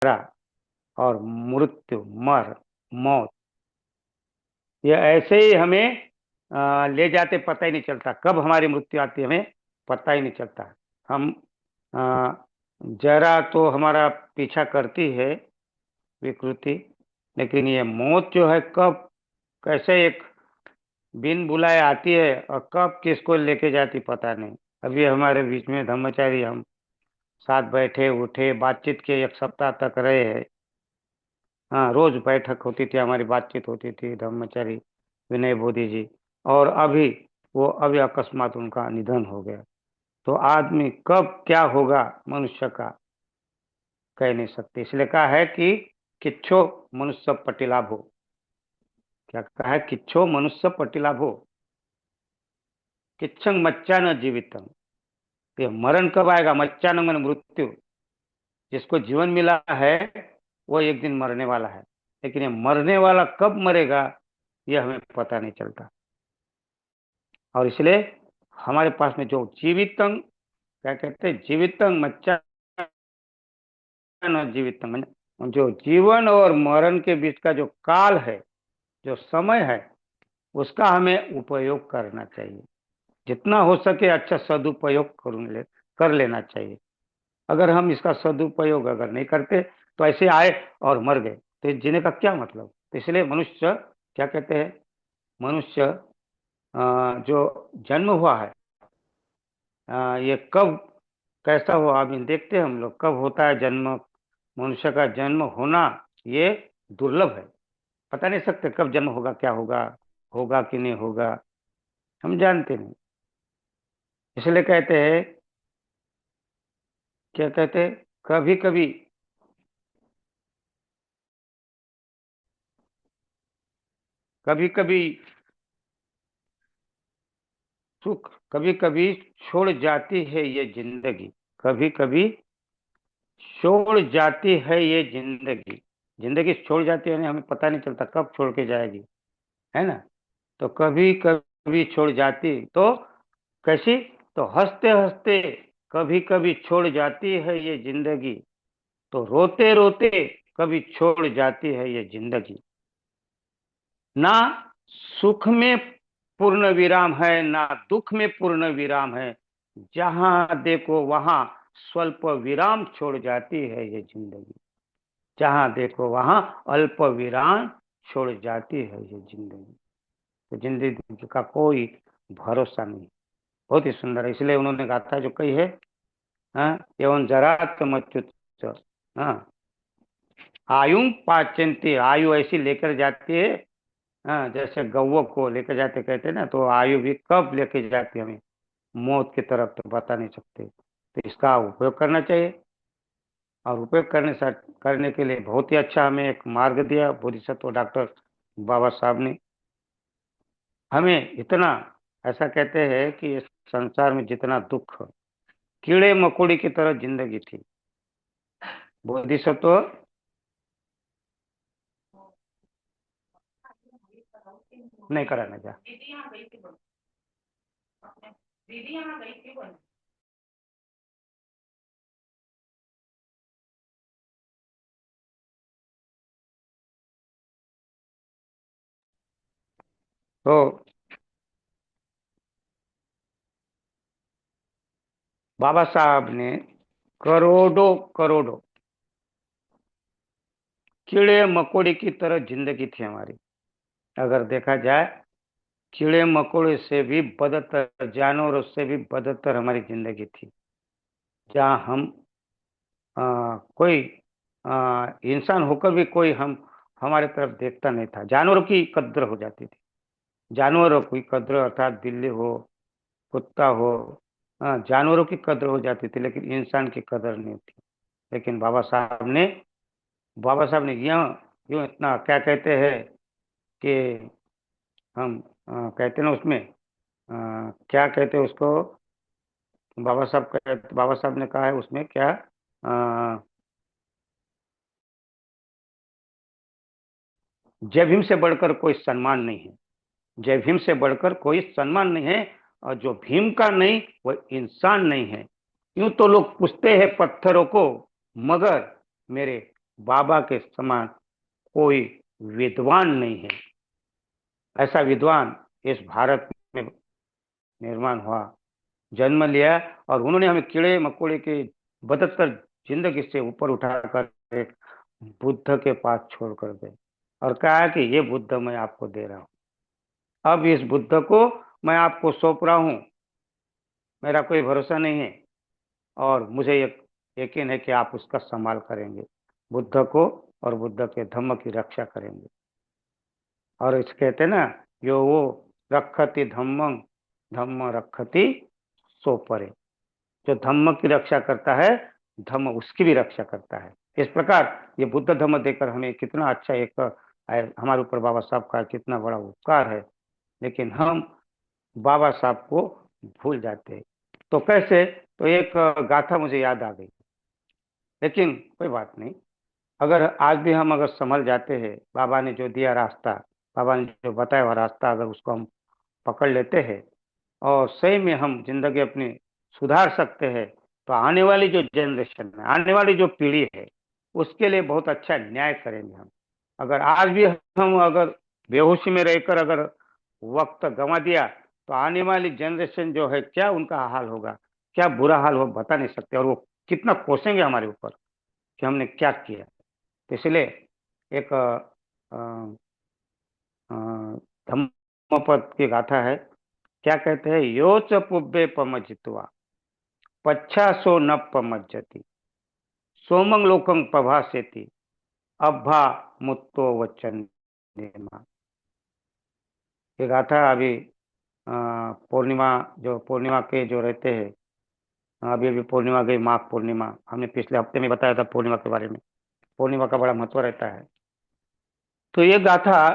जरा और मृत्यु, मौत, ये ऐसे ही हमें ले जाते, पता ही नहीं चलता कब हमारी मृत्यु आती है, हमें पता ही नहीं चलता। हम आ, जरा तो हमारा पीछा करती है, विकृति, लेकिन ये मौत जो है कब, कैसे एक बिन बुलाए आती है और कब किसको लेके जाती पता नहीं। अभी हमारे बीच में धर्मचारी, हम साथ बैठे उठे, बातचीत के 1 सप्ताह तक रहे हैं। हाँ, रोज बैठक होती थी, हमारी बातचीत होती थी, ब्रह्मचारी विनय बोधि जी। और अभी वो, अभी अकस्मात उनका निधन हो गया। तो आदमी कब क्या होगा मनुष्य का, कह नहीं सकते। इसलिए कहा है कि किच्छो मनुष्य पटिलाभो। क्या कहा है? किच्छो मनुष्य पटिलाभो, किच्छंग मच्चा न जीवितम। ये मरण कब आएगा? मच्चा न मन मृत्यु। जिसको जीवन मिला है वो एक दिन मरने वाला है, लेकिन ये मरने वाला कब मरेगा ये हमें पता नहीं चलता। और इसलिए हमारे पास में जो जीवितंग, क्या कहते हैं, जीवितंग मच्चा न जीवितंग, जो जीवन और मरण के बीच का जो काल है, जो समय है, उसका हमें उपयोग करना चाहिए। जितना हो सके अच्छा सदुपयोग कर लेना चाहिए। अगर हम इसका सदुपयोग अगर नहीं करते तो ऐसे आए और मर गए, तो जीने का क्या मतलब। तो इसलिए मनुष्य, क्या कहते हैं, मनुष्य जो जन्म हुआ है, ये कब कैसा हुआ अभी देखते हैं हम लोग, कब होता है जन्म। मनुष्य का जन्म होना ये दुर्लभ है। पता नहीं सकते कब जन्म होगा, क्या होगा, होगा कि नहीं होगा, हम जानते नहीं। इसलिए कहते हैं, क्या कहते हैं, कभी कभी, कभी कभी सुख, कभी कभी छोड़ जाती है ये जिंदगी। कभी कभी छोड़ जाती है ये जिंदगी। जिंदगी छोड़ जाती है, यानी हमें पता नहीं चलता कब छोड़ के जाएगी, है ना। तो कभी कभी छोड़ जाती तो कैसी, तो हंसते हंसते कभी कभी छोड़ जाती है ये जिंदगी, तो रोते रोते कभी छोड़ जाती है ये जिंदगी। ना सुख में पूर्ण विराम है, ना दुख में पूर्ण विराम है, जहां देखो वहां स्वल्प विराम छोड़ जाती है ये जिंदगी। जहां देखो वहां अल्प विराम छोड़ जाती है ये जिंदगी। तो जिंदगी का कोई भरोसा नहीं। बहुत ही सुंदर है, इसलिए उन्होंने गाथा जो कही है, हाँ, एवं जरात मच्युत, हाँ, आयु पाचंती, आयु ऐसी लेकर जाती है, हाँ, जैसे गौवों को लेकर जाते कहते हैं ना, तो आयु भी कब लेके जाती है हमें, मौत की तरफ, तो बता नहीं सकते। तो इसका उपयोग करना चाहिए। और उपयोग करने के लिए बहुत ही अच्छा हमें एक मार्ग दिया बोधिसत्व डॉक्टर बाबा साहब ने हमें। इतना, ऐसा कहते हैं कि इस संसार में जितना दुख, कीड़े मकोड़ी की तरह जिंदगी थी। बोधिसत्व, नहीं कराना जा, तो बाबा साहब ने करोड़ों करोड़ों कीड़े मकोड़ी की तरह जिंदगी थी हमारी। अगर देखा जाए, कीड़े मकोड़े से भी बदतर, जानवरों से भी बदतर हमारी जिंदगी थी। जहाँ हम कोई इंसान होकर भी कोई हम हमारे तरफ देखता नहीं था। जानवरों की कद्र हो जाती थी, जानवरों की कद्र, अर्थात बिल्ली हो, कुत्ता हो, जानवरों की कद्र हो जाती थी, लेकिन इंसान की कदर नहीं थी। लेकिन बाबा साहब ने यूं यूं इतना, क्या कहते हैं कि हम कहते हैं ना उसमें, क्या कहते हैं उसको, बाबा साहब ने कहा है उसमें क्या, जय भीम से बढ़कर कोई सम्मान नहीं है। जय भीम से बढ़कर कोई सम्मान नहीं है, और जो भीम का नहीं वो इंसान नहीं है। यूं तो लोग पूछते हैं पत्थरों को, मगर मेरे बाबा के समान कोई विद्वान नहीं है। ऐसा विद्वान इस भारत में निर्माण हुआ, जन्म लिया, और उन्होंने हमें कीड़े मकोड़े के बदतर जिंदगी से ऊपर उठाकर एक बुद्ध के पास छोड़कर गए और कहा कि ये बुद्ध मैं आपको दे रहा हूं। अब इस बुद्ध को मैं आपको सौंप रहा हूं। मेरा कोई भरोसा नहीं है और मुझे यकीन है कि आप उसका संभाल करेंगे, बुद्ध को और बुद्ध के धम्म की रक्षा करेंगे। और इस कहते हैं ना, जो वो रखति धम्मं धम्म रखति सो परे, जो धम्म की रक्षा करता है धम्म उसकी भी रक्षा करता है। इस प्रकार ये बुद्ध धम्म देकर हमें कितना अच्छा एक हमारे ऊपर बाबा साहब का कितना बड़ा उपकार है, लेकिन हम बाबा साहब को भूल जाते हैं। तो कैसे? तो एक गाथा मुझे याद आ गई, लेकिन कोई बात नहीं। अगर आज भी हम अगर संभल जाते हैं, बाबा ने जो दिया रास्ता, बाबा ने जो बताया हुआ रास्ता, अगर उसको हम पकड़ लेते हैं और सही में हम जिंदगी अपनी सुधार सकते हैं, तो आने वाली जो जनरेशन है, आने वाली जो पीढ़ी है, उसके लिए बहुत अच्छा न्याय करेंगे हम। अगर आज भी हम अगर बेहोशी में रहकर अगर वक्त गंवा दिया, तो आने वाली जनरेशन जो है, क्या उनका हाल होगा, क्या बुरा हाल हो बता नहीं सकते, और वो कितना कोसेंगे हमारे ऊपर कि हमने क्या किया। तो इसलिए एक धम्मपद की गाथा है। क्या कहते हैं? यो च पुब्बे पमजित्वा पच्छासो न पमज्जति सोमं लोकं प्रभासेति अब्भा मुत्तो वचन। ये गाथा अभी पूर्णिमा, जो पूर्णिमा के जो रहते हैं, अभी अभी पूर्णिमा गई, माघ पूर्णिमा, हमने पिछले हफ्ते में बताया था पूर्णिमा के बारे में। पूर्णिमा का बड़ा महत्व रहता है। तो ये गाथा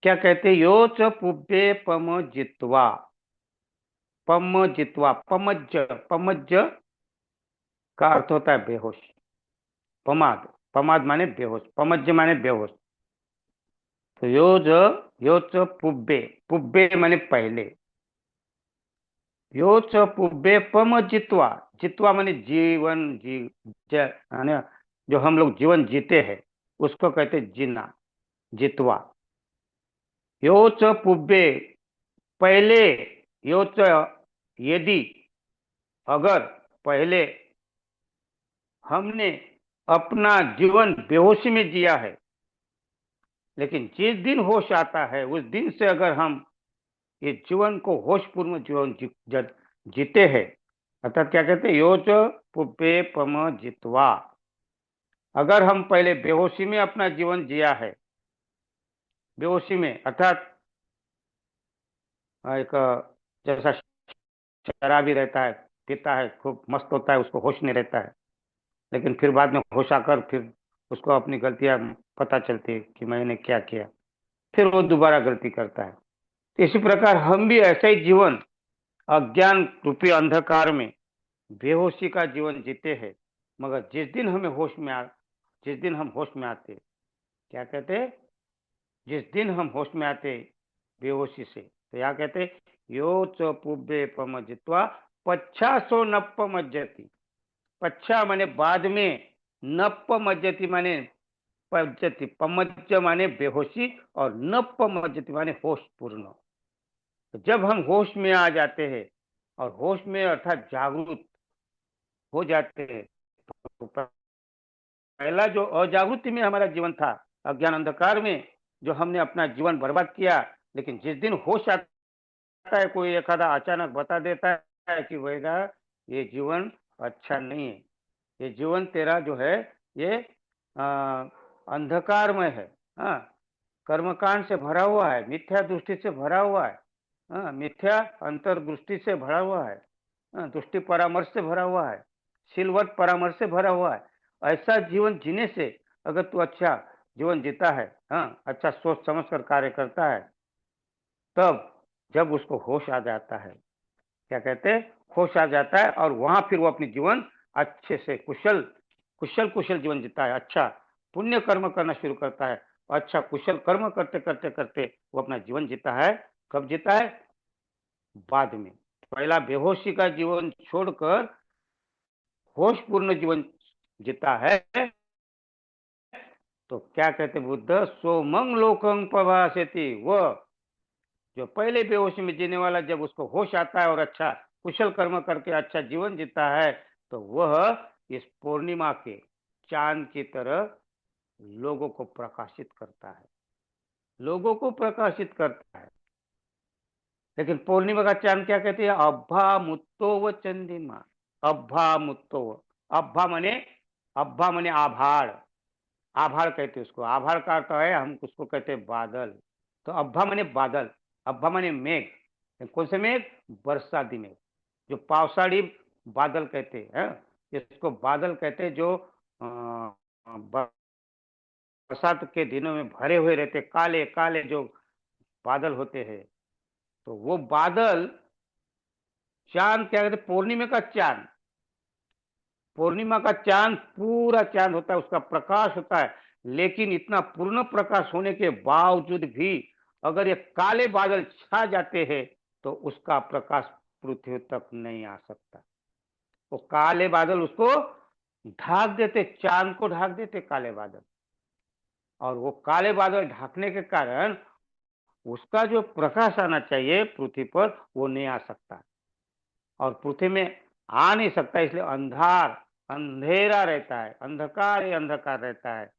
क्या कहते हैं? यो च पुब्बे पम जित्वा, पम जित्वा, पमज्ज, पमज्ज का अर्थ होता है बेहोश। पमाद, पमाद माने बेहोश, पमज्ज माने बेहोश। तो यो च पुब्बे, पुब्बे माने पहले, यो च पुब्बे पम जित्वा, जित्वा माने जीवन यानी जो हम लोग जीवन जीते हैं उसको कहते जीना, जित्वा। यो च पुब्बे, पहले, यो च यदि, अगर पहले हमने अपना जीवन बेहोशी में जिया है, लेकिन जिस दिन होश आता है उस दिन से अगर हम ये जीवन को होशपूर्ण जीवन जीते हैं, अर्थात क्या कहते हैं? योच पुप्पे पम जित्वा, अगर हम पहले बेहोशी में अपना जीवन जिया है, बेहोशी में अर्थात एक जैसा शराबी रहता है, पीता है, खूब मस्त होता है, उसको होश नहीं रहता है, लेकिन फिर बाद में होश आकर फिर उसको अपनी गलतियां पता चलती है कि मैंने क्या किया, फिर वो दोबारा गलती करता है। तो इसी प्रकार हम भी ऐसा ही जीवन अज्ञान रूपी अंधकार में बेहोशी का जीवन जीते हैं, मगर जिस दिन हम होश में आते, क्या कहते हैं? जिस दिन हम होश में आते बेहोशी से, तो यहाँ कहते यो च पुब्बे पमजित्वा पच्छासो नप्प मज्जति, पच्छा माने बाद में, नप्प मज्जति माने पज्जति, पमज्ज माने बेहोशी, और नप्प मज्जति माने होश पूर्ण। तो जब हम होश में आ जाते हैं और होश में अर्थात जागरूक हो जाते हैं, तो पहला जो अजागृति में हमारा जीवन था, अज्ञान अंधकार में जो हमने अपना जीवन बर्बाद किया, लेकिन जिस दिन होश आता है, कोई एखादा अचानक बता देता है कि बेटा ये जीवन अच्छा नहीं है, ये जीवन तेरा जो है ये अंधकारमय है, हाँ, कर्मकांड से भरा हुआ है, मिथ्या दृष्टि से भरा हुआ है, हाँ, मिथ्या अंतर्दृष्टि से भरा हुआ है, हाँ, दृष्टि परामर्श से भरा हुआ है, सिलवट परामर्श से भरा हुआ है। ऐसा जीवन जीने से अगर तू अच्छा जीवन जीता है, हाँ, अच्छा सोच समझ कर कार्य करता है, तब जब उसको होश आ जाता है, क्या कहते हैं? होश आ जाता है, और वहां फिर वो अपनी जीवन अच्छे से कुशल कुशल कुशल जीवन जीता है, अच्छा पुण्य कर्म करना शुरू करता है, अच्छा कुशल कर्म करते करते करते वो अपना जीवन जीता है। कब जीता है? बाद में। पहला बेहोशी का जीवन छोड़कर होशपूर्ण जीवन जीता है, तो क्या कहते बुद्ध, सोमंग लोकं प्रभाषति, वह जो पहले बेहोशी में जीने वाला जब उसको होश आता है और अच्छा कुशल कर्म करके अच्छा जीवन जीता है, तो वह इस पूर्णिमा के चांद की तरह लोगों को प्रकाशित करता है, लोगों को प्रकाशित करता है। लेकिन पूर्णिमा का चांद क्या कहते हैं, अब्भा मुत्तो व चंद्रिमा, अब्भा मुत्तो, अब्भा मने आभाड़, आभाड़ कहते हैं उसको, आभाड़ का अर्थ है हम उसको कहते हैं बादल। तो अब्भा मने बादल, अब्भा मने मेघ, कौन से मेघ, बरसाती मेघ, जो पावसाड़ी बादल कहते हैं, इसको बादल कहते हैं, जो बरसात के दिनों में भरे हुए रहते, काले काले जो बादल होते हैं। तो वो बादल, चांद क्या कहते, पूर्णिमा का चांद, पूर्णिमा का चांद पूरा चांद होता है, उसका प्रकाश होता है, लेकिन इतना पूर्ण प्रकाश होने के बावजूद भी अगर ये काले बादल छा जाते हैं तो उसका प्रकाश पृथ्वी तक नहीं आ सकता। वो काले बादल उसको ढाक देते, चांद को ढाक देते काले बादल, और वो काले बादल ढाकने के कारण उसका जो प्रकाश आना चाहिए पृथ्वी पर वो नहीं आ सकता, और पृथ्वी में आ नहीं सकता, इसलिए अंधेरा रहता है, अंधकार ही अंधकार रहता है।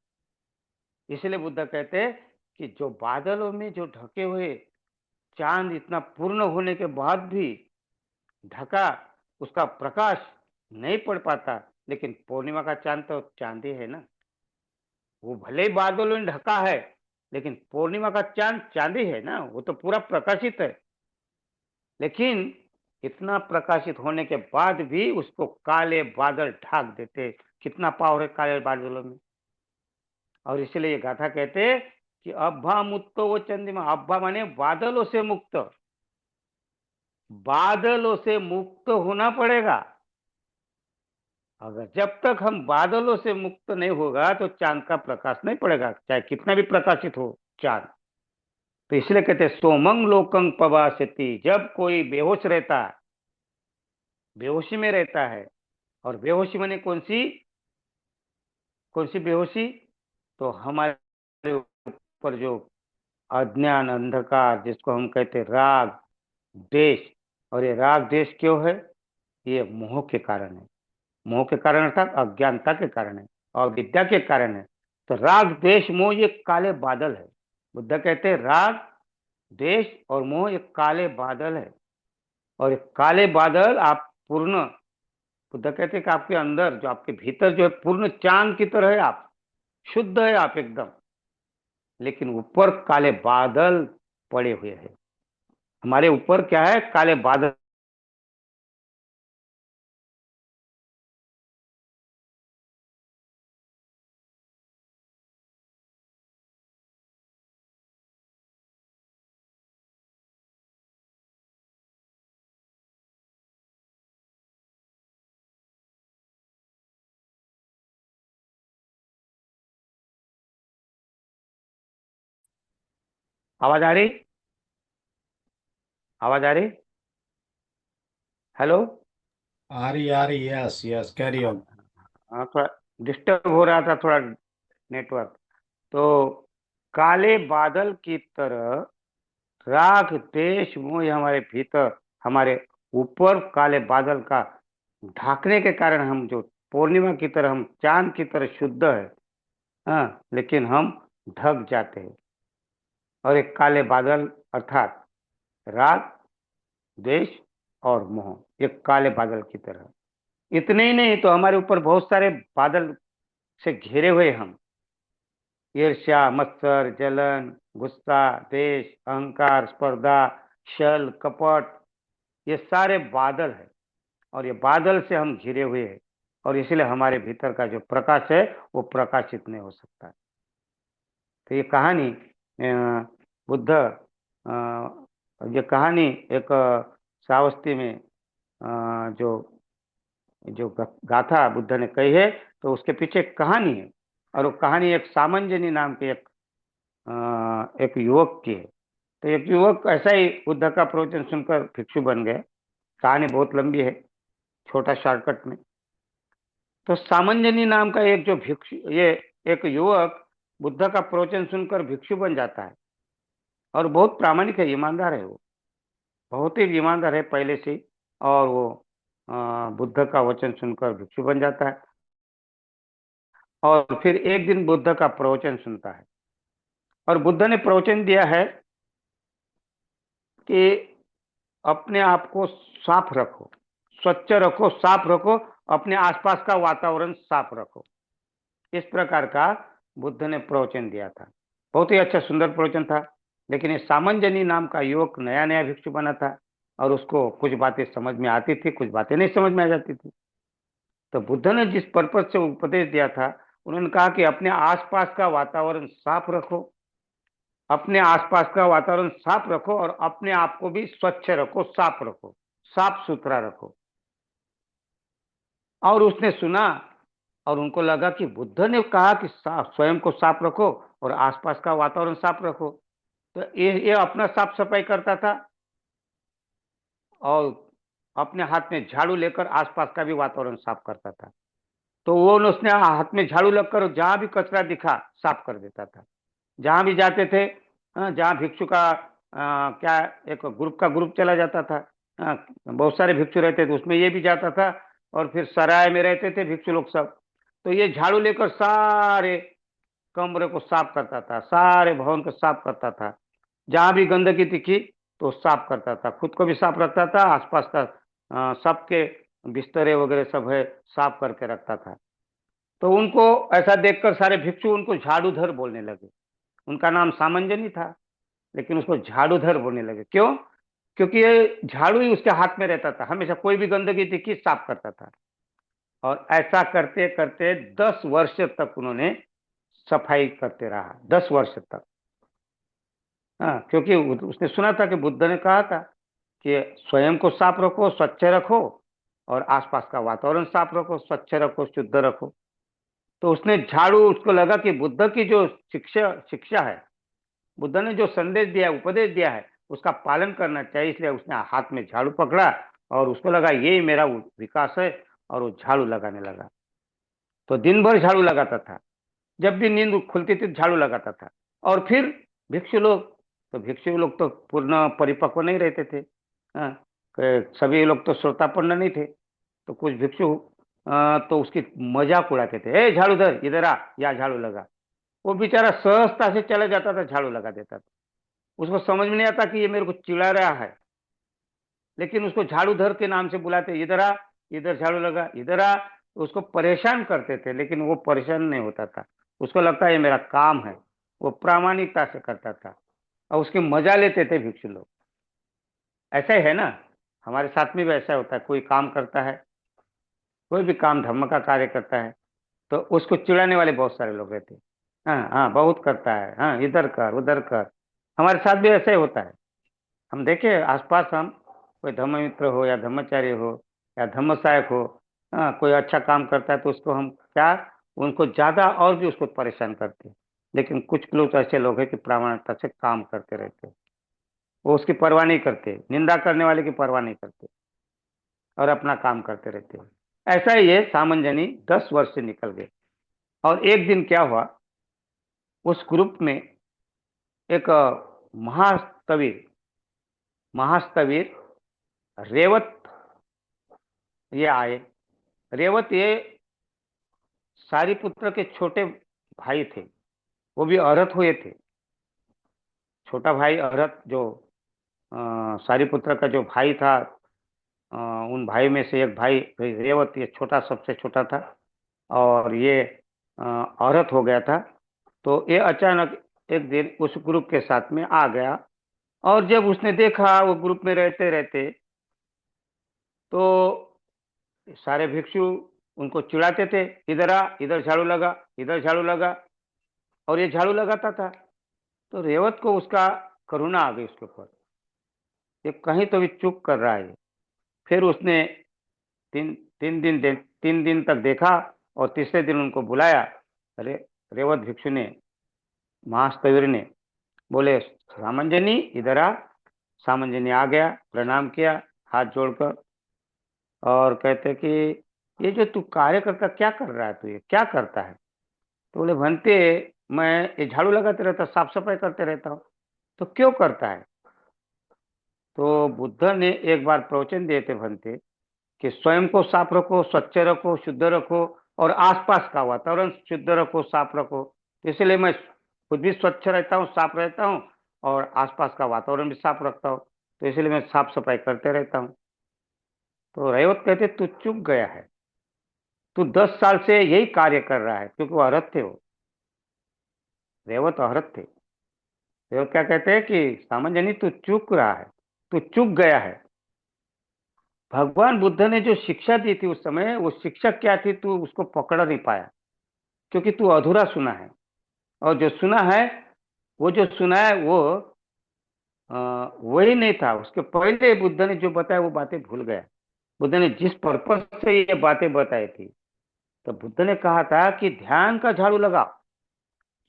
इसलिए बुद्ध कहते हैं कि जो बादलों में जो ढके हुए चांद इतना पूर्ण होने के बाद भी ढका, उसका प्रकाश नहीं पड़ पाता, लेकिन पूर्णिमा का चांद तो चांद ही है ना, वो भले ही बादलों में ढका है, लेकिन पूर्णिमा का चांद चांदी है ना, वो तो पूरा प्रकाशित है। लेकिन इतना प्रकाशित होने के बाद भी उसको काले बादल ढाक देते। कितना पावर है काले बादलों में। और इसलिए ये गाथा कहते हैं कि अब्भा मुक्तो वो चंद्रमा, अब्भा माने बादलों से मुक्त, बादलों से मुक्त होना पड़ेगा। अगर जब तक हम बादलों से मुक्त नहीं होगा तो चांद का प्रकाश नहीं पड़ेगा, चाहे कितना भी प्रकाशित हो चांद। तो इसलिए कहते हैं सोमंग लोकं पवासति, जब कोई बेहोश रहता है, बेहोशी में रहता है, और बेहोशी माने कौन सी बेहोशी, तो हमारे ऊपर जो अज्ञान अंधकार जिसको हम कहते हैं राग द्वेष, और ये राग द्वेष क्यों है, ये मोह के कारण है, मोह के कारण अर्थात अज्ञानता के कारण है और विद्या के कारण है। तो राग द्वेष मोह ये काले बादल है। बुद्ध कहते हैं राग द्वेष और मोह ये काले बादल है, और ये काले बादल आप पूर्ण, बुद्ध कहते हैं कि आपके अंदर जो आपके भीतर जो है पूर्ण चांद की तरह है, आप शुद्ध है आप एकदम, लेकिन ऊपर काले बादल पड़े हुए हैं। हमारे ऊपर क्या है, काले बादल। आवाज आ रही, आवाज आ रही, हेलो। आ रही, यस यस, कैरी ऑन। हाँ, थोड़ा डिस्टर्ब हो रहा था, थोड़ा नेटवर्क। तो काले बादल की तरह राग देश मोह हमारे भीतर, हमारे ऊपर काले बादल का ढाकने के कारण हम जो पूर्णिमा की तरह, हम चांद की तरह शुद्ध है, हाँ, लेकिन हम ढक जाते हैं। और एक काले बादल अर्थात राग द्वेष और मोह एक काले बादल की तरह। इतने ही नहीं, तो हमारे ऊपर बहुत सारे बादल से घिरे हुए हम, ईर्ष्या, मत्सर, जलन, गुस्सा, देश, अहंकार, स्पर्धा, छल, कपट, ये सारे बादल है, और ये बादल से हम घिरे हुए हैं, और इसलिए हमारे भीतर का जो प्रकाश है वो प्रकाशित नहीं हो सकता। तो ये कहानी बुद्ध, ये कहानी एक श्रावस्ती में जो जो गाथा बुद्ध ने कही है, तो उसके पीछे एक कहानी है, और वो कहानी एक सामंजनी नाम के एक युवक की है। तो एक युवक ऐसा ही बुद्ध का प्रवचन सुनकर भिक्षु बन गए। कहानी बहुत लंबी है, छोटा शॉर्टकट में। तो सामंजनी नाम का एक जो भिक्षु, ये एक युवक बुद्ध का प्रवचन सुनकर भिक्षु बन जाता है और बहुत प्रामाणिक है, ईमानदार है वो, बहुत ही ईमानदार है पहले से ही। और वो बुद्ध का वचन सुनकर भिक्षु बन जाता है और फिर एक दिन बुद्ध का प्रवचन सुनता है। और बुद्ध ने प्रवचन दिया है कि अपने आप को साफ रखो, स्वच्छ रखो, साफ रखो, अपने आसपास का वातावरण साफ रखो। इस प्रकार का बुद्ध ने प्रवचन दिया था। बहुत ही अच्छा सुंदर प्रवचन था। लेकिन ये सामंजनी नाम का युवक नया नया भिक्षु बना था और उसको कुछ बातें समझ में आती थी, कुछ बातें नहीं समझ में आ जाती थी। तो बुद्ध ने जिस पर्पज से उपदेश दिया था, उन्होंने कहा कि अपने आसपास का वातावरण साफ रखो, अपने आसपास का वातावरण साफ रखो और अपने आप को भी स्वच्छ रखो, साफ रखो, साफ सुथरा रखो। और उसने सुना और उनको लगा कि बुद्ध ने कहा कि स्वयं को साफ रखो और आसपास का वातावरण साफ रखो। तो ये अपना साफ सफाई करता था और अपने हाथ में झाड़ू लेकर आसपास का भी वातावरण साफ करता था। तो वो उसने हाथ में झाड़ू लगकर जहां भी कचरा दिखा साफ कर देता था। जहां भी जाते थे, जहां भिक्षु का क्या एक ग्रुप का ग्रुप चला जाता था, बहुत सारे भिक्षु रहते थे, उसमें ये भी जाता था। और फिर सराय में रहते थे भिक्षु लोग सब, तो ये झाड़ू लेकर सारे कमरे को साफ करता था, सारे भवन को साफ करता था। जहां भी गंदगी दिखी तो साफ करता था, खुद को भी साफ रखता था, आसपास का सबके बिस्तरे वगैरह सब है साफ करके रखता था। तो उनको ऐसा देखकर सारे भिक्षु उनको झाड़ूधर बोलने लगे। उनका नाम सामंजनी था, लेकिन उसको झाड़ूधर बोलने लगे। क्यों? क्योंकि ये झाड़ू ही उसके हाथ में रहता था, हमेशा कोई भी गंदगी दिखी साफ करता था। और ऐसा करते करते 10 वर्ष तक उन्होंने सफाई करते रहा, 10 वर्ष तक। हाँ, क्योंकि उसने सुना था कि बुद्ध ने कहा था कि स्वयं को साफ रखो, स्वच्छ रखो और आसपास का वातावरण साफ रखो, स्वच्छ रखो, शुद्ध रखो। तो उसने झाड़ू, उसको लगा कि बुद्ध की जो शिक्षा शिक्षा है, बुद्ध ने जो संदेश दिया है, उपदेश दिया है, उसका पालन करना चाहिए। इसलिए उसने हाथ में झाड़ू पकड़ा और उसको लगा ये मेरा विकास है, और वो झाड़ू लगाने लगा। तो दिन भर झाड़ू लगाता था, जब भी नींद खुलती थी झाड़ू लगाता था। और फिर भिक्षु लोग, तो भिक्षु लोग तो पूर्ण परिपक्व नहीं रहते थे, हाँ, सभी लोग तो श्रोतापन्न नहीं थे। तो कुछ भिक्षु तो उसकी मजाक उड़ाते थे, ए झाड़ूधर इधर आ, या झाड़ू लगा। वो बेचारा सहजता से चला जाता था, झाड़ू लगा देता था। उसको समझ में नहीं आता कि ये मेरे को चिढ़ा रहा है, लेकिन उसको झाड़ूधर के नाम से बुलाते, इधर आ, इधर झाड़ू लगा, इधर आ। तो उसको परेशान करते थे, लेकिन वो परेशान नहीं होता था। उसको लगता है ये मेरा काम है, वो प्रामाणिकता से करता था और उसकी मजा लेते थे भिक्षु लोग। ऐसा ही है ना, हमारे साथ में भी ऐसा होता है। कोई काम करता है, कोई भी काम धर्म का कार्य करता है, तो उसको चिढ़ाने वाले बहुत सारे लोग रहते हैं। हाँ हाँ, बहुत करता है, हाँ इधर कर उधर कर। हमारे साथ भी ऐसा ही होता है। हम देखे आसपास, हम कोई धर्ममित्र हो या धर्मचारी हो या धर्म सहायक हो, हाँ, कोई अच्छा काम करता है तो उसको हम क्या, उनको ज्यादा और भी उसको परेशान करते हैं। लेकिन कुछ लोग तो ऐसे लोग हैं कि प्रामाणिकता से काम करते रहते हैं, वो उसकी परवाह नहीं करते, निंदा करने वाले की परवाह नहीं करते और अपना काम करते रहते हैं। ऐसा ही ये सामंजनी 10 वर्ष से निकल गए। और एक दिन क्या हुआ, उस ग्रुप में एक महास्तवीर महास्तवीर रेवत ये आए। रेवत ये सारिपुत्र के छोटे भाई थे, वो भी अरहत हुए थे। छोटा भाई अरहत, जो सारिपुत्र का जो भाई था, अ, उन भाई में से एक भाई रेवत, ये छोटा, सबसे छोटा था। और ये अरहत हो गया था। तो ये अचानक एक दिन उस ग्रुप के साथ में आ गया। और जब उसने देखा वो ग्रुप में रहते रहते, तो सारे भिक्षु उनको चिढ़ाते थे, इधर आ, इधर झाड़ू लगा, इधर झाड़ू लगा। और ये झाड़ू लगाता था। तो रेवत को उसका करुणा आ गई उसके ऊपर, ये कहीं तो भी चूक कर रहा है। फिर उसने तीन तीन दिन तक देखा और तीसरे दिन उनको बुलाया। अरे, रेवत भिक्षु ने, महास्तवीर ने बोले, सामंजनी इधर आ। सामंजनी आ गया, प्रणाम किया हाथ जोड़कर, और कहते कि ये जो तू कार्य करता, क्या कर रहा है, तू ये क्या करता है? तो बोले, भंते मैं ये झाड़ू लगाते रहता हूँ, साफ सफाई करते रहता हूँ। तो क्यों करता है? तो बुद्ध ने एक बार प्रवचन दिए थे बनते कि स्वयं को साफ रखो, स्वच्छ रखो, शुद्ध रखो, और आसपास का वातावरण शुद्ध रखो, साफ रखो। तो इसलिए मैं खुद भी स्वच्छ रहता हूँ, साफ रहता हूँ, और आसपास का वातावरण भी साफ रखता हूँ। तो इसलिए मैं साफ सफाई करते रहता हूँ। तो रेवत कहते तू चूक गया है, तू 10 साल से यही कार्य कर रहा है, क्योंकि वो अरहत थे। वो रेवत अरहत थे। रेवत क्या कहते हैं कि सामंजनी तू चूक रहा है, तू चूक गया है। भगवान बुद्ध ने जो शिक्षा दी थी उस समय, वो शिक्षा क्या थी तू उसको पकड़ नहीं पाया, क्योंकि तू अधूरा सुना है। और जो सुना है, वो जो सुना है वो अ, वही नहीं था। उसके पहले बुद्ध ने जो बताया वो बातें भूल गया। बुद्ध ने जिस पर्पज से ये बातें बताई थी, तो बुद्ध ने कहा था कि ध्यान का झाड़ू लगाओ,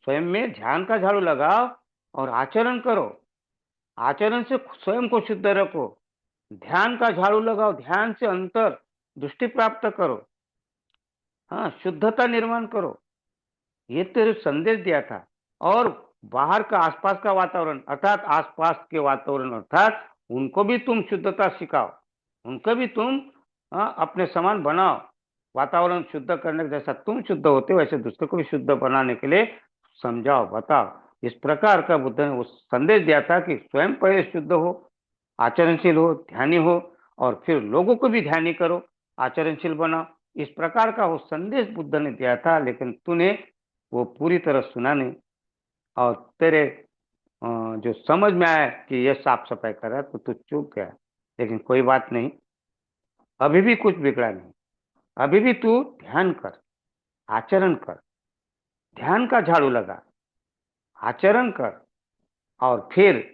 स्वयं में ध्यान का झाड़ू लगाओ, और आचरण करो। आचरण से स्वयं को शुद्ध रखो। ध्यान का झाड़ू लगाओ, ध्यान से अंतर दृष्टि प्राप्त करो। हाँ, शुद्धता निर्माण करो। ये तेरे संदेश दिया था। और बाहर का आसपास का वातावरण, अर्थात आसपास के वातावरण, अर्थात उनको भी तुम शुद्धता सिखाओ, उनको भी तुम अपने समान बनाओ। वातावरण शुद्ध करने के जैसा तुम शुद्ध होते हो, वैसे दूसरे को भी शुद्ध बनाने के लिए समझाओ, बताओ। इस प्रकार का बुद्ध ने वो संदेश दिया था कि स्वयं पहले शुद्ध हो, आचरणशील हो, ध्यानी हो, और फिर लोगों को भी ध्यानी करो, आचरणशील बनाओ। इस प्रकार का वो संदेश बुद्ध ने दिया था, लेकिन तूने वो पूरी तरह सुना नहीं। और तेरे जो समझ में आया कि ये साफ सफाई कर रहा है, तो तू चूक गया। लेकिन कोई बात नहीं, अभी भी कुछ बिगड़ा नहीं। अभी भी तू ध्यान कर, आचरण कर, ध्यान का झाड़ू लगा, आचरण कर, और फिर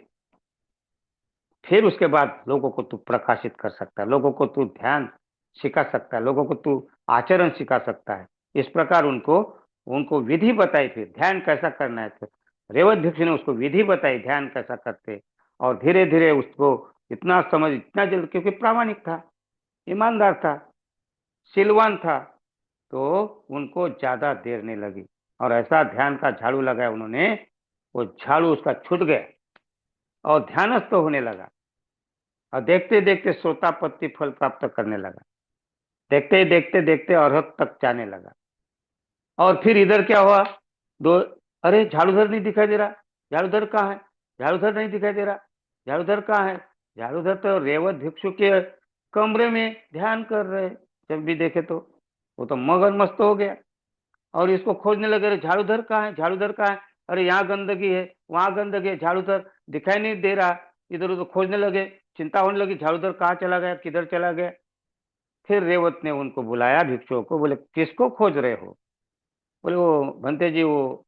उसके बाद लोगों को तू प्रकाशित कर सकता है, लोगों को तू ध्यान सिखा सकता है, लोगों को तू आचरण सिखा सकता है। इस प्रकार उनको उनको विधि बताई, फिर ध्यान कैसा करना है। तो रेवत भिक्षु ने उसको विधि बताई, ध्यान कैसा करते। और धीरे धीरे उसको इतना समझ, इतना जल्द, क्योंकि प्रामाणिक था, ईमानदार था, सिलवान था, तो उनको ज्यादा देर नहीं लगी। और ऐसा ध्यान का झाड़ू लगाया उन्होंने, वो झाड़ू उसका छूट गया और ध्यानस्थ होने लगा। और देखते देखते सोतापत्ति फल प्राप्त करने लगा। देखते देखते देखते अरहत तक जाने लगा। और फिर इधर क्या हुआ? दो, अरे झाड़ूधर नहीं दिखाई दे रहा, झाड़ूधर कहाँ है? झाड़ूधर नहीं दिखाई दे रहा, झाड़ूधर कहाँ है? झाड़ूधर तो रेवत भिक्षु के कमरे में ध्यान कर रहे। जब भी देखे तो वो तो मगन मस्त हो गया, और इसको खोजने लगे, अरे झाड़ूधर कहाँ है, झाड़ूधर कहाँ है? अरे यहाँ गंदगी है, वहां गंदगी है, झाड़ूधर दिखाई नहीं दे रहा। इधर उधर खोजने लगे, चिंता होने लगी, झाड़ूधर कहाँ चला गया, किधर चला गया। फिर रेवत ने उनको बुलाया, भिक्षुओं को, बोले किसको खोज रहे हो? बोले वो भंते जी, वो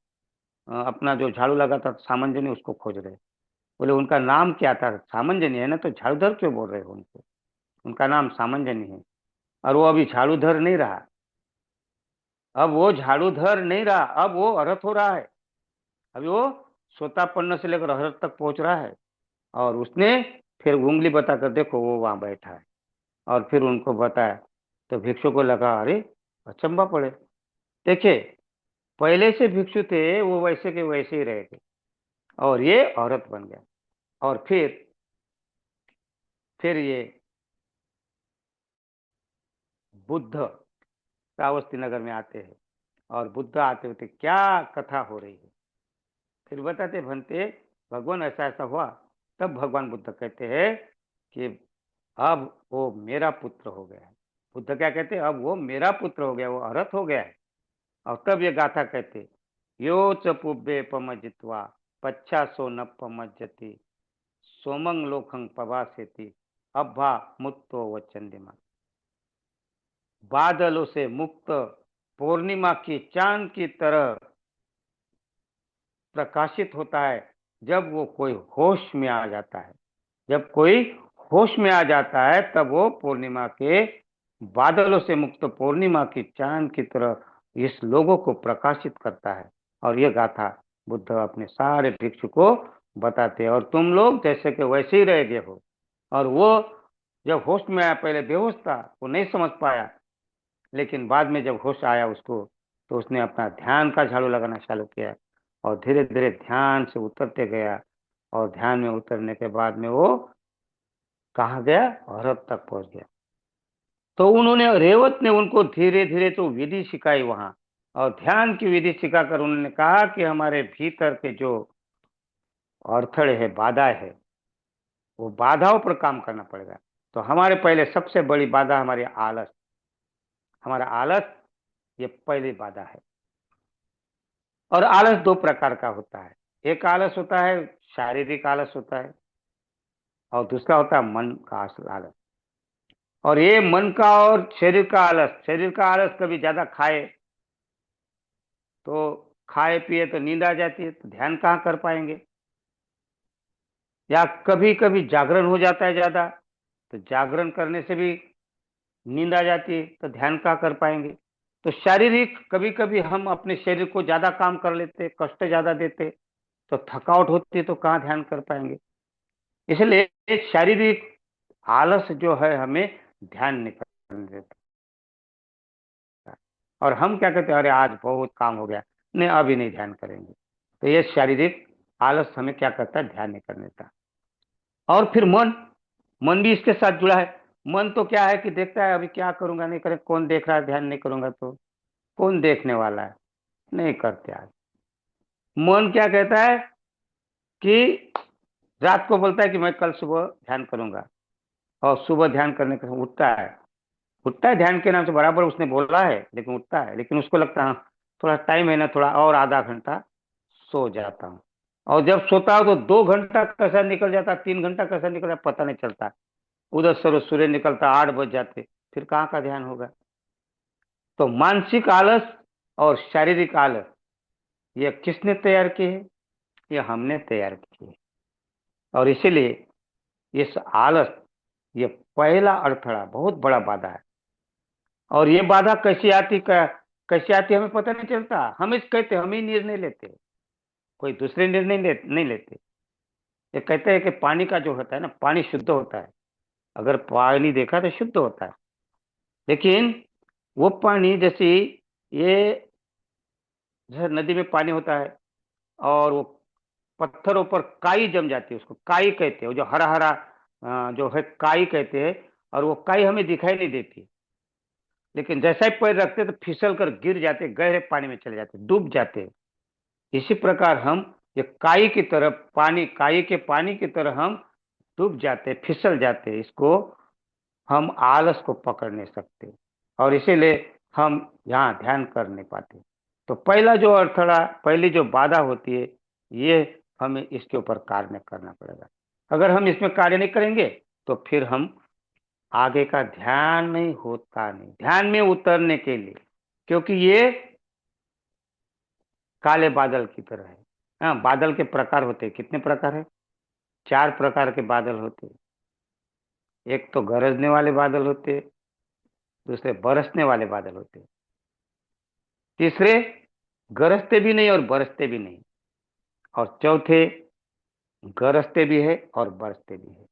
अपना जो झाड़ू लगाता था सामंजनी, उसको खोज रहे। बोले उनका नाम क्या था? सामंजनी है ना, तो झाड़ूधर क्यों बोल रहे हो उनको? उनका नाम सामंजनी है। और वो अभी झाड़ूधर नहीं रहा, अब वो झाड़ूधर नहीं रहा, अब वो अरहत हो रहा है। अभी वो सोतापन्न से लेकर अरहत तक पहुंच रहा है। और उसने फिर उंगली बताकर, देखो वो वहां बैठा है। और फिर उनको बताया। तो भिक्षु को लगा, अरे अचंभा पड़े, देखिए पहले से भिक्षु थे वो वैसे के वैसे ही रह गए, और ये औरत बन गया। और फिर ये बुद्ध श्रावस्ती नगर में आते हैं। और बुद्ध आते होते क्या कथा हो रही है, फिर बताते बनते भगवान ऐसा ऐसा हुआ। तब भगवान बुद्ध कहते हैं कि अब वो मेरा पुत्र हो गया है। बुद्ध क्या कहते हैं? अब वो मेरा पुत्र हो गया, वो अरहत हो गया है। और तब ये गाथा कहते, यो च पुब्बे पमजित्वा पच्छा सो न पमज्जति सोमंग लोखंग पवासेति अब्बा मुत्तो वचंदिमा। बादलों से मुक्त पूर्णिमा की चांद की तरह प्रकाशित होता है जब वो कोई होश में आ जाता है। जब कोई होश में आ जाता है, तब वो पूर्णिमा के बादलों से मुक्त पूर्णिमा की चांद की तरह इस लोगों को प्रकाशित करता है। और ये गाथा बुद्ध अपने सारे भिक्षु को बताते हैं। और तुम लोग जैसे कि वैसे ही रह गए हो। और वो जब होश में आया, पहले बेहोश था, वो नहीं समझ पाया, लेकिन बाद में जब होश आया उसको, तो उसने अपना ध्यान का झाड़ू लगाना चालू किया। और धीरे धीरे ध्यान से उतरते गया, और ध्यान में उतरने के बाद में वो कहाँ गया, औरत तक पहुंच गया। तो उन्होंने, रेवत ने उनको धीरे धीरे तो विधि सिखाई वहां, और ध्यान की विधि सिखाकर उन्होंने कहा कि हमारे भीतर के जो अड़थड़े है, बाधा है, वो बाधाओं पर काम करना पड़ेगा। तो हमारे पहले सबसे बड़ी बाधा हमारी आलस, हमारा आलस, ये पहली बाधा है। और आलस दो प्रकार का होता है। एक आलस होता है शारीरिक आलस होता है, और दूसरा होता है मन का आलस। और ये मन का और शरीर का आलस, शरीर का आलस कभी ज्यादा खाए तो, खाए पिए तो नींद आ जाती है, तो ध्यान कहाँ कर पाएंगे। या कभी कभी जागरण हो जाता है ज्यादा, तो जागरण करने से भी नींद आ जाती है, तो ध्यान कहाँ कर पाएंगे। तो शारीरिक, कभी कभी हम अपने शरीर को ज्यादा काम कर लेते, कष्ट ज्यादा देते, तो थकावट होती है, तो कहाँ ध्यान कर पाएंगे। इसलिए शारीरिक आलस जो है हमें ध्यान नहीं करने देता। और हम क्या कहते हैं, अरे आज बहुत काम हो गया, नहीं अभी नहीं ध्यान करेंगे। तो ये शारीरिक आलस हमें क्या करता है, ध्यान नहीं करने देता। और फिर मन, मन भी इसके साथ जुड़ा है। मन तो क्या है कि देखता है, अभी क्या करूंगा, नहीं करे, कौन देख रहा है, ध्यान नहीं करूंगा तो कौन देखने वाला है, नहीं करते आज। मन क्या कहता है कि रात को बोलता है कि मैं कल सुबह ध्यान करूंगा, और सुबह ध्यान करने के समय उठता है ध्यान के नाम से, बराबर उसने बोला है लेकिन उठता है, लेकिन उसको लगता है हाँ, थोड़ा टाइम है ना, थोड़ा और आधा घंटा सो जाता हूँ। और जब सोता हूँ तो 2 घंटा कैसा निकल जाता, 3 घंटा कैसा निकल जाता पता नहीं चलता। उधर सूर्य निकलता 8 बज जाते, फिर कहाँ का ध्यान होगा। तो मानसिक आलस और शारीरिक आलस, ये किसने तैयार किए है, ये हमने तैयार किए है। और इसीलिए इस आलस, ये पहला अड़थड़ा, बहुत बड़ा बाधा है। और ये बाधा कैसे आती हमें पता नहीं चलता। हम इस कहते, हम ही निर्णय लेते, कोई दूसरे निर्णय नहीं लेते। ये कहते हैं कि पानी का जो होता है ना, पानी शुद्ध होता है, अगर पानी देखा तो शुद्ध होता है, लेकिन वो पानी जैसे, ये जैसे नदी में पानी होता है, और वो पत्थरों पर काई जम जाती है, उसको काई कहते हैं, वो जो हरा हरा जो है काई कहते हैं। और वो काई हमें दिखाई नहीं देती, लेकिन जैसा ही पैर रखते तो फिसल कर गिर जाते, गहरे पानी में चले जाते, डूब जाते। इसी प्रकार हम ये काई की तरह, पानी, काई के पानी की तरह हम डूब जाते, फिसल जाते। इसको हम आलस को पकड़ नहीं सकते, और इसीलिए हम यहाँ ध्यान कर नहीं पाते। तो पहला जो अड़थड़ा, पहली जो बाधा होती है, ये हमें इसके ऊपर कार्य करना पड़ेगा। अगर हम इसमें कार्य नहीं करेंगे तो फिर हम आगे का ध्यान नहीं होता, नहीं ध्यान में उतरने के लिए, क्योंकि ये काले बादल की तरह है। हाँ, बादल के प्रकार होते हैं, कितने प्रकार है, 4 प्रकार के बादल होते हैं। एक तो गरजने वाले बादल होते हैं, दूसरे बरसने वाले बादल होते हैं, तीसरे गरजते भी नहीं और बरसते भी नहीं, और चौथे गरजते भी है और बरसते भी है।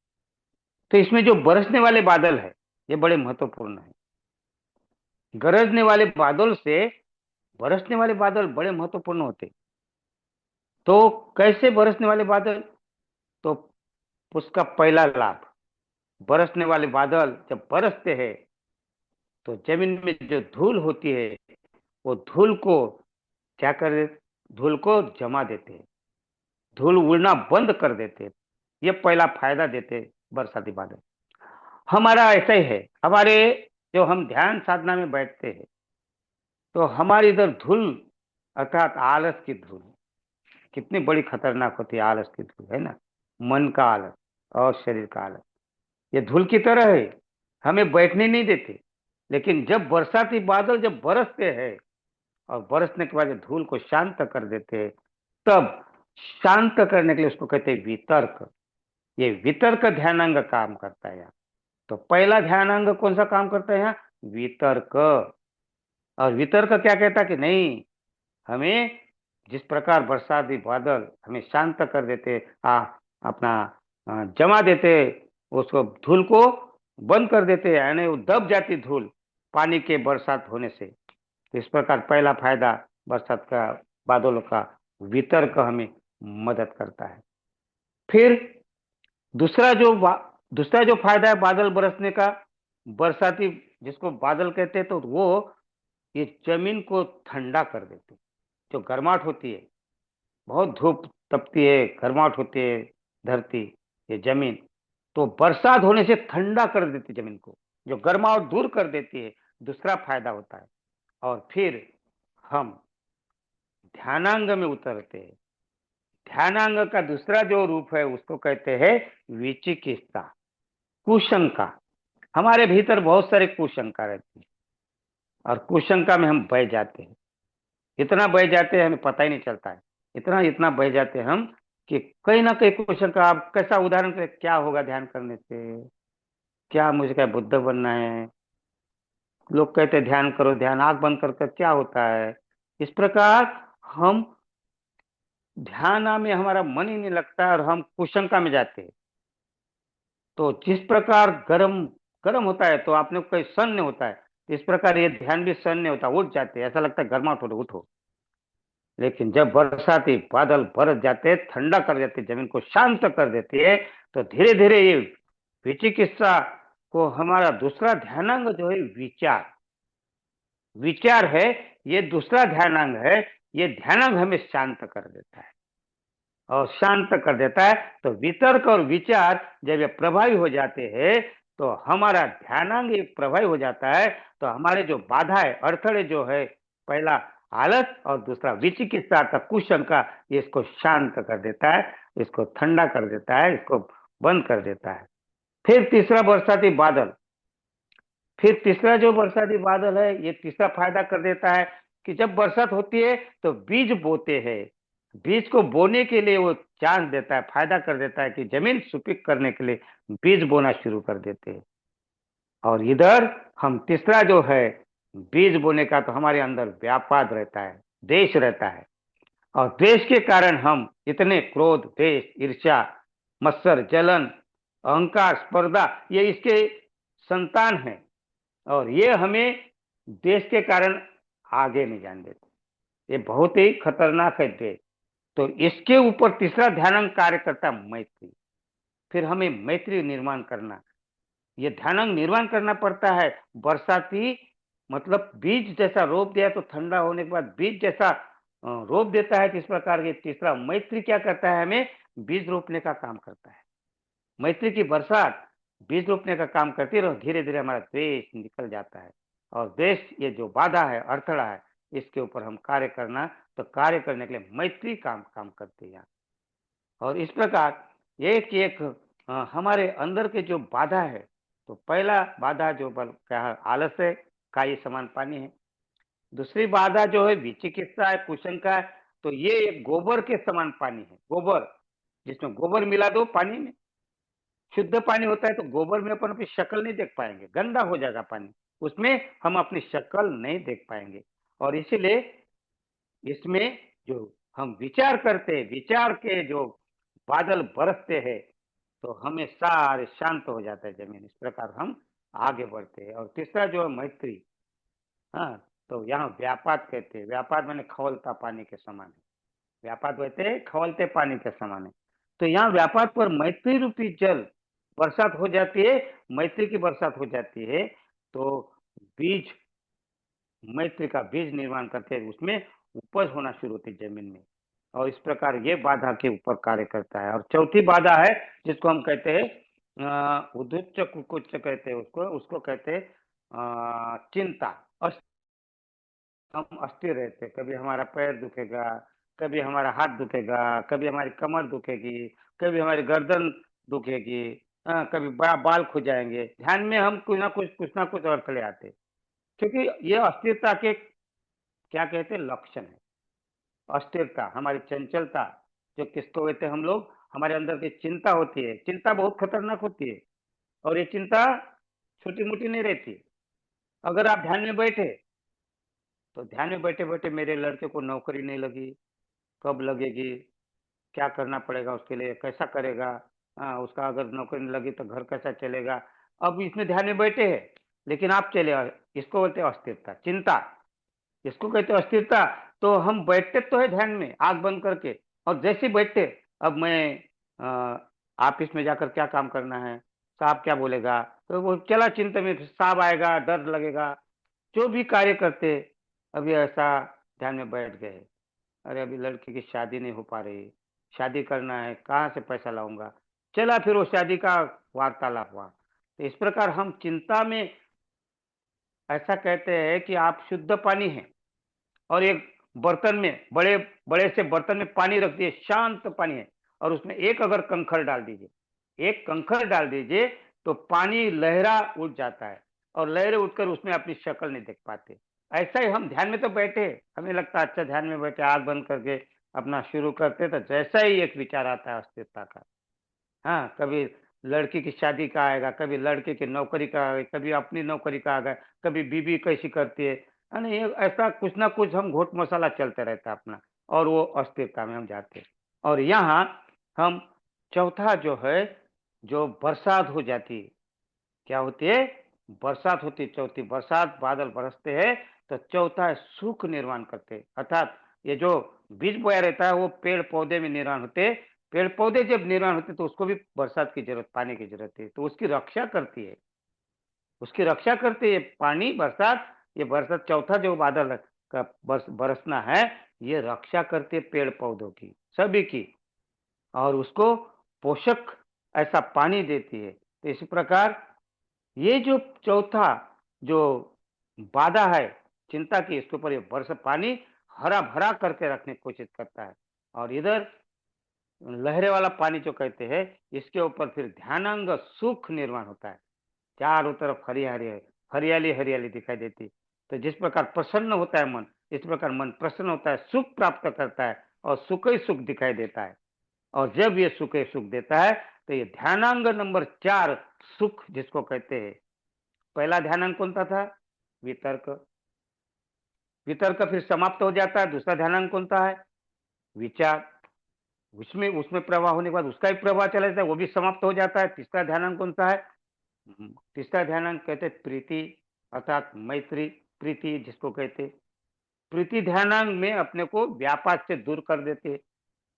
तो इसमें जो बरसने वाले बादल है, ये बड़े महत्वपूर्ण है। गरजने वाले बादल से बरसने वाले बादल बड़े महत्वपूर्ण होते। तो कैसे बरसने वाले बादल, तो उसका पहला लाभ, बरसने वाले बादल जब बरसते हैं तो जमीन में जो धूल होती है, वो धूल को क्या कर दे, धूल को जमा देते हैं, धूल उड़ना बंद कर देते हैं। ये पहला फायदा देते बरसाती बादल। हमारा ऐसा ही है, हमारे जो हम ध्यान साधना में बैठते हैं, तो हमारी इधर धूल, अर्थात आलस की धूल, कितनी बड़ी खतरनाक होती है आलस की धूल, है ना। मन का आलस और शरीर का आलस, ये धूल की तरह है, हमें बैठने नहीं देते। लेकिन जब बरसाती बादल जब बरसते हैं, और बरसने के बाद जब धूल को शांत कर देते हैं, तब शांत करने के लिए उसको कहते हैं वितर्क। ये वितर्क ध्यानांग काम करता है यहाँ। तो पहला ध्यानांग कौन सा काम करता है यहाँ, वितर्क। और वितर्क क्या कहता है कि नहीं, हमें जिस प्रकार बरसाती बादल हमें शांत कर देते, अपना जमा देते, उसको धूल को बंद कर देते, यानी वो दब जाती धूल पानी के बरसात होने से। तो इस प्रकार पहला फायदा बरसात का, बादलों का, वितर्क हमें मदद करता है। फिर दूसरा जो दूसरा जो फायदा है बादल बरसने का, बरसाती जिसको बादल कहते हैं, तो वो ये जमीन को ठंडा कर देते हैं। जो गर्माहट होती है, बहुत धूप तपती है, गर्माहट होती है धरती, ये जमीन, तो बरसात होने से ठंडा कर देती है जमीन को, जो गर्माहट दूर कर देती है, दूसरा फायदा होता है। और फिर हम ध्यानांग में उतरते हैं। ध्यानांग का दूसरा जो रूप है उसको कहते हैं विचिकित्सा, कुशंका। हमारे भीतर बहुत सारे कुशंका रहती है और कुशंका में हम बह जाते हैं। इतना बह जाते हैं हमें पता ही नहीं चलता है। इतना इतना बह जाते हैं हम कि कहीं ना कहीं कुशंका। आप कैसा उदाहरण करें, क्या होगा ध्यान करने से, क्या मुझे क्या बुद्ध बनना है, लोग कहते हैं ध्यान करो, ध्यान आंख बंद कर क्या होता है। इस प्रकार हम ध्यान में हमारा मन ही नहीं लगता है और हम कुशंका में जाते हैं। तो जिस प्रकार गरम गरम होता है तो आपने कोई सन्य होता है, इस प्रकार ये ध्यान भी सन्य होता है, उठ जाते हैं, ऐसा लगता है गर्माहट हो रही, उठो। लेकिन जब बरसाती बादल बरस जाते हैं, ठंडा कर देते, जमीन को शांत कर देती है, तो धीरे धीरे ये विचिकित्सा को हमारा दूसरा ध्यानांग जो है विचार, विचार है, ये दूसरा ध्यानांग है। ये ध्यानांग हमें शांत कर देता है और शांत कर देता है। तो वितर्क और विचार जब ये प्रभावी हो जाते हैं तो हमारा ध्यानांग एक प्रभावी हो जाता है। तो हमारे जो बाधा है, अड़थड़े जो है, पहला आलस और दूसरा विचिकित्सा का कुशंका, इसको शांत कर देता है, इसको ठंडा कर देता है, इसको बंद कर देता है। फिर तीसरा बरसाती बादल। फिर तीसरा जो बरसाती बादल है, ये तीसरा फायदा कर देता है कि जब बरसात होती है तो बीज बोते हैं। बीज को बोने के लिए वो चांस देता है, फायदा कर देता है कि जमीन सुपीक करने के लिए बीज बोना शुरू कर देते हैं। और इधर हम तीसरा जो है बीज बोने का, तो हमारे अंदर व्यापाद रहता है, देश रहता है। और देश के कारण हम इतने क्रोध, देश, ईर्ष्या, मत्सर, जलन, अहंकार, स्पर्धा, ये इसके संतान हैं। और ये हमें देश के कारण आगे नहीं जाने देते। ये बहुत ही खतरनाक है देश। तो इसके ऊपर तीसरा ध्यानांग कार्य करता है मैत्री। फिर हमें मैत्री निर्माण करना, ये ध्यानांग निर्माण करना पड़ता है। बरसाती मतलब बीज जैसा रोप दिया तो ठंडा होने के बाद बीज जैसा रोप देता है। किस प्रकार के तीसरा मैत्री क्या करता है, हमें बीज रोपने का काम करता है। मैत्री की बरसात बीज रोपने का काम करती है और धीरे धीरे हमारा द्वेष निकल जाता है। और द्वेष, ये जो बाधा है, अड़थड़ा है, इसके ऊपर हम कार्य करना, तो कार्य करने के लिए मैत्री काम करती है। और इस प्रकार एक एक हमारे अंदर के जो बाधा है, तो पहला बाधा जो बल क्या है, आलस है, काई समान पानी है। दूसरी बाधा जो है विचिकित्सा है, कुशंका है। तो ये एक गोबर के समान पानी है। गोबर, जिसमें गोबर मिला दो पानी में, शुद्ध पानी होता है, तो गोबर में अपन अपनी शक्ल नहीं देख पाएंगे, गंदा हो जाएगा पानी, उसमें हम अपनी शक्ल नहीं देख पाएंगे। और इसीलिए इसमें जो हम विचार करते हैं, विचार के जो बादल बरसते हैं, तो हमें सारे शांत हो जाता है जमीन। इस प्रकार हम आगे बढ़ते हैं। और तीसरा जो है मैत्री, हाँ, तो यहाँ व्यापाद कहते हैं। व्यापाद मैंने खवलता पानी के समान है। व्यापाद कहते हैं खवलते पानी के समान है। तो यहाँ व्यापाद पर मैत्री रूपी जल बरसात हो जाती है, मैत्री की बरसात हो जाती है। तो बीज, मैत्री का बीज निर्माण करते हैं, उसमें उपज होना शुरू होती है जमीन में। और इस प्रकार ये बाधा के ऊपर कार्य करता है। और चौथी बाधा है जिसको हम कहते हैं उद्युच्च कुकुच्च कहते हैं, उसको उसको कहते हैं चिंता। हम अस्थिर रहते, कभी हमारा पैर दुखेगा, कभी हमारा हाथ दुखेगा, कभी हमारी कमर दुखेगी, कभी हमारी गर्दन दुखेगी, कभी बड़ा बाल खुल जाएंगे। ध्यान में हम कुछ ना कुछ अड़थड़े आते, क्योंकि ये अस्थिरता के क्या कहते हैं, लक्षण है। अस्थिरता, हमारी चंचलता, जो किसको कहते हैं हम लोग, हमारे अंदर की चिंता होती है। चिंता बहुत खतरनाक होती है और ये चिंता छोटी मोटी नहीं रहती। अगर आप ध्यान में बैठे, तो ध्यान में बैठे बैठे मेरे लड़के को नौकरी नहीं लगी, कब लगेगी, क्या करना पड़ेगा उसके लिए, कैसा करेगा, उसका अगर नौकरी नहीं लगी तो घर कैसा चलेगा। अब इसमें ध्यान में बैठे हैं, लेकिन आप चले, इसको बोलते हैं अस्थिरता, चिंता, इसको कहते हैं अस्थिरता। तो हम बैठते तो है ध्यान में आंख बंद करके, और जैसे ही बैठते, अब मैं ऑफिस में जाकर क्या काम करना है, साहब क्या बोलेगा, तो वो चला चिंता में, फिर साहब आएगा, डर लगेगा, जो भी कार्य करते, अभी ऐसा ध्यान में बैठ गए, अरे अभी लड़की की शादी नहीं हो पा रही, शादी करना है, कहाँ से पैसा लाऊंगा, चला फिर वो शादी का वार्तालाप हुआ। तो इस प्रकार हम चिंता में, ऐसा कहते हैं कि आप शुद्ध पानी हैं, और एक बर्तन में, बड़े बड़े से बर्तन में पानी रख दिए, शांत पानी है, और उसमें एक अगर कंकड़ डाल दीजिए, एक कंकड़ डाल दीजिए, तो पानी लहरा उठ जाता है, और लहरें उठकर उसमें अपनी शक्ल नहीं देख पाते। ऐसा ही हम ध्यान में तो बैठे, हमें लगता है अच्छा ध्यान में बैठे, आंख बंद करके अपना शुरू करते, तो जैसा ही एक विचार आता है अस्थिरता का, हाँ, कभी लड़की की शादी का आएगा, कभी लड़के की नौकरी का आएगा, कभी अपनी नौकरी का आ गया, कभी बीबी कैसी करती है ना, ये ऐसा कुछ ना कुछ हम घोट मसाला चलते रहता है अपना, और वो अस्थिरता में हम जाते हैं। और यहाँ हम चौथा जो है, जो बरसात हो जाती है, क्या होती है, बरसात होती है, चौथी बरसात, बादल बरसते हैं, तो चौथा है सुख निर्माण करते हैं। अर्थात ये जो बीज बोया रहता है वो पेड़ पौधे में निर्माण होते हैं, पेड़ पौधे जब निर्माण होते तो उसको भी बरसात की जरूरत, पानी की जरूरत है, तो उसकी रक्षा करती है, उसकी रक्षा करती है पानी, बरसात। ये बरसात चौथा जो बादल का बरसना है, ये रक्षा करती है पेड़ पौधों की, सभी की, और उसको पोषक ऐसा पानी देती है। तो इसी प्रकार ये जो चौथा जो बाधा है चिंता की, इसके ऊपर ये वर्ष पानी हरा भरा करके रखने की कोशिश करता है, और इधर लहरे वाला पानी जो कहते हैं, इसके ऊपर फिर ध्यानांग सुख निर्माण होता है, चारों तरफ हरियाली है, हरियाली हरियाली दिखाई देती। तो जिस प्रकार प्रसन्न होता है मन, इस प्रकार मन प्रसन्न होता है, सुख प्राप्त करता है, और सुख ही सुख दिखाई देता है। और जब ये सुख ही सुख देता है, तो ये ध्यानांग नंबर 4 सुख जिसको कहते हैं। पहला ध्यानांग कौन सा था, वितर्क, वितर्क फिर समाप्त हो जाता है। दूसरा ध्यानांग कौन सा है, विचार, उसमें उसमें प्रवाह होने के बाद उसका भी प्रवाह चला जाता है, वो भी समाप्त हो जाता है। तीसरा ध्यानांग कौन सा है, तीसरा ध्यानांग कहते हैं प्रीति, अर्थात मैत्री, प्रीति जिसको कहते हैं। प्रीति ध्यानांग में अपने को व्यापार से दूर कर देते हैं,